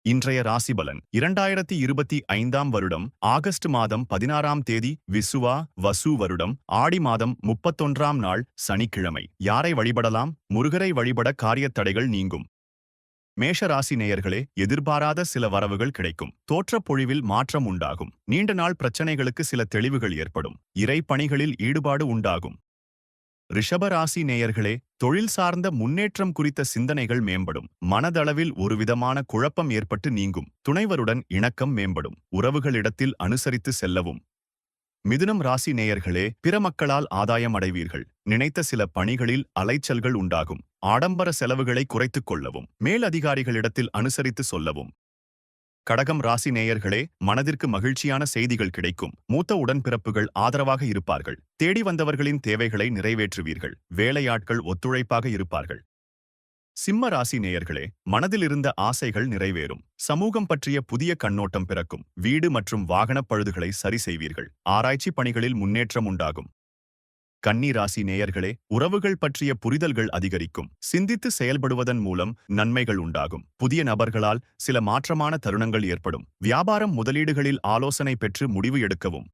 இன்றைய ராசிபலன் 2025 வருடம் ஆகஸ்ட் மாதம் 16 தேதி விசுவா வசு வருடம் ஆடி மாதம் 31 நாள் சனிக்கிழமை. யாரை வழிபடலாம்? முருகரை வழிபட காரியத் தடைகள் நீங்கும். மேஷ ராசி நேயர்களே, எதிர்பாராத சில வரவுகள் கிடைக்கும். தோற்றப் பொழிவில் மாற்றம் உண்டாகும். நீண்ட நாள் பிரச்சனைகளுக்கு சில தெளிவுகள் ஏற்படும். இறை பணிகளில் ஈடுபாடு உண்டாகும். ரிஷப ராசி நேயர்களே, தொழில் சார்ந்த முன்னேற்றம் குறித்த சிந்தனைகள் மேம்படும். மனதளவில் ஒருவிதமான குழப்பம் ஏற்பட்டு நீங்கும். துணைவருடன் இணக்கம் மேம்படும். உறவுகளிடத்தில் அனுசரித்து செல்லவும். மிதுனம் ராசி நேயர்களே, பிற மக்களால் ஆதாயம் அடைவீர்கள். நினைத்த சில பணிகளில் அலைச்சல்கள் உண்டாகும். ஆடம்பர செலவுகளை குறைத்துக் கொள்ளவும். மேலதிகாரிகளிடத்தில் அனுசரித்து சொல்லவும். கடகம் ராசி நேயர்களே, மனதிற்கு மகிழ்ச்சியான செய்திகள் கிடைக்கும். மூத்த உடன்பிறப்புகள் ஆதரவாக இருப்பார்கள். தேடி வந்தவர்களின் தேவைகளை நிறைவேற்றுவீர்கள். வேலையாட்கள் ஒத்துழைப்பாக இருப்பார்கள். சிம்ம ராசி நேயர்களே, மனதில் இருந்த ஆசைகள் நிறைவேறும். சமூகம் பற்றிய புதிய கண்ணோட்டம் பிறக்கும். வீடு மற்றும் வாகனப் பழுதுகளை சரி செய்வீர்கள். ஆராய்ச்சி பணிகளில் முன்னேற்றம் உண்டாகும். கன்னி ராசி நேயர்களே, உறவுகள் பற்றிய புரிதல்கள் அதிகரிக்கும். சிந்தித்து செயல்படுவதன் மூலம் நன்மைகள் உண்டாகும். புதிய நபர்களால் சில மாற்றமான தருணங்கள் ஏற்படும். வியாபாரம் முதலீடுகளில் ஆலோசனை பெற்று முடிவு எடுக்கவும்.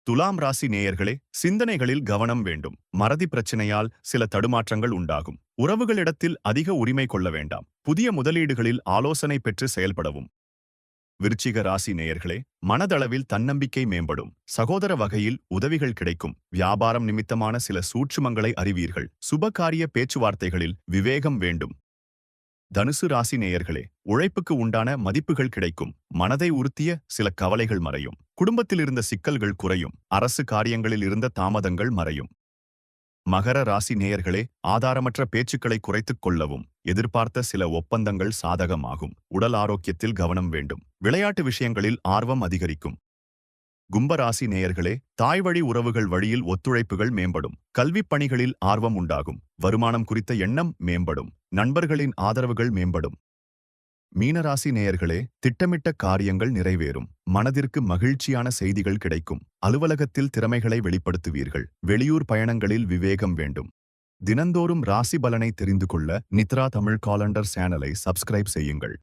துலாம் ராசி நேயர்களே, சிந்தனைகளில் கவனம் வேண்டும். மறதி பிரச்சனையால் சில தடுமாற்றங்கள் உண்டாகும். உறவுகளிடத்தில் அதிக உரிமை கொள்ள வேண்டாம். புதிய முதலீடுகளில் ஆலோசனை பெற்று செயல்படவும். விருச்சிக ராசி நேயர்களே, மனதளவில் தன்னம்பிக்கை மேம்படும். சகோதர வகையில் உதவிகள் கிடைக்கும். வியாபாரம் நிமித்தமான சில சூட்சுமங்களை அறிவீர்கள். சுபகாரிய பேச்சுவார்த்தைகளில் விவேகம் வேண்டும். தனுசு ராசி நேயர்களே, உழைப்புக்கு உண்டான மதிப்புகள் கிடைக்கும். மனதை உறுத்திய சில கவலைகள் மறையும். குடும்பத்தில் இருந்த சிக்கல்கள் குறையும். அரசு காரியங்களில் இருந்த தாமதங்கள் மறையும். மகர ராசி நேயர்களே, ஆதாரமற்ற பேச்சுக்களை குறைத்துக் கொள்ளவும். எதிர்பார்த்த சில ஒப்பந்தங்கள் சாதகமாகும். உடல் ஆரோக்கியத்தில் கவனம் வேண்டும். விளையாட்டு விஷயங்களில் ஆர்வம் அதிகரிக்கும். கும்பராசி நேயர்களே, தாய்வழி உறவுகள் வழியில் ஒத்துழைப்புகள் மேம்படும். கல்விப் பணிகளில் ஆர்வம் உண்டாகும். வருமானம் குறித்த எண்ணம் மேம்படும். நண்பர்களின் ஆதரவுகள் மேம்படும். மீனராசி நேயர்களே, திட்டமிட்ட காரியங்கள் நிறைவேறும். மனதிற்கு மகிழ்ச்சியான செய்திகள் கிடைக்கும். அலுவலகத்தில் திறமைகளை வெளிப்படுத்துவீர்கள். வெளியூர் பயணங்களில் விவேகம் வேண்டும். தினந்தோறும் ராசி பலனை தெரிந்து கொள்ள நித்ரா தமிழ் காலண்டர் சேனலை சப்ஸ்கிரைப் செய்யுங்கள்.